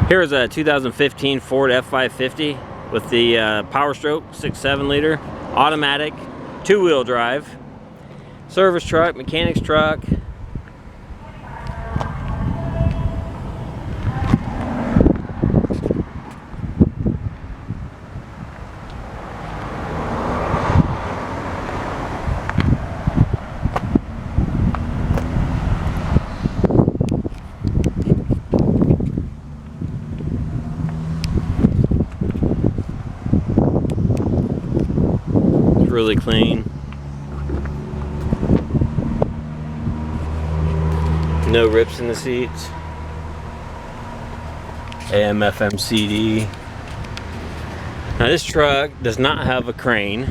Here is a 2015 Ford F550 with the Power Stroke 6.7 liter, automatic, two-wheel drive, service truck, mechanic's truck. Really clean. No rips in the seats. AM, FM, CD. Now this truck does not have a crane.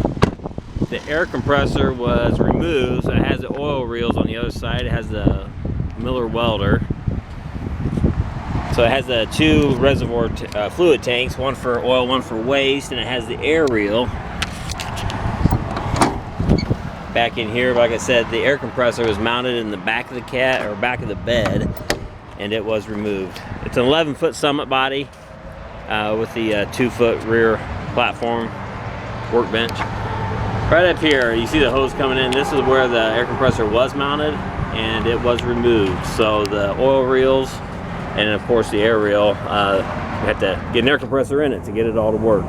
The air compressor was removed, so it has the oil reels on the other side. It has the Miller welder. So it has the two reservoir fluid tanks, one for oil, one for waste, and it has the air reel. Back in here, like I said, the air compressor was mounted in the back of the back of the bed, and it was removed. It's an 11-foot Summit body with the 2-foot rear platform workbench. Right up here, you see the hose coming in. This is where the air compressor was mounted, and it was removed. So the oil reels, and of course the air reel, we have to get an air compressor in it to get it all to work.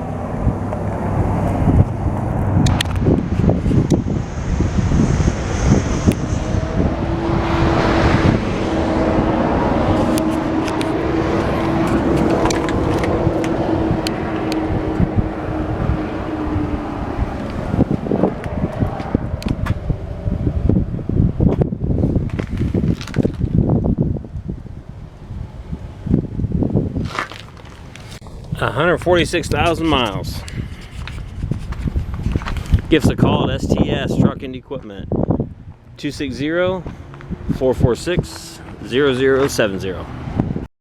$146,000 miles. Give us a call at STS Truck and Equipment, 260-446-0070.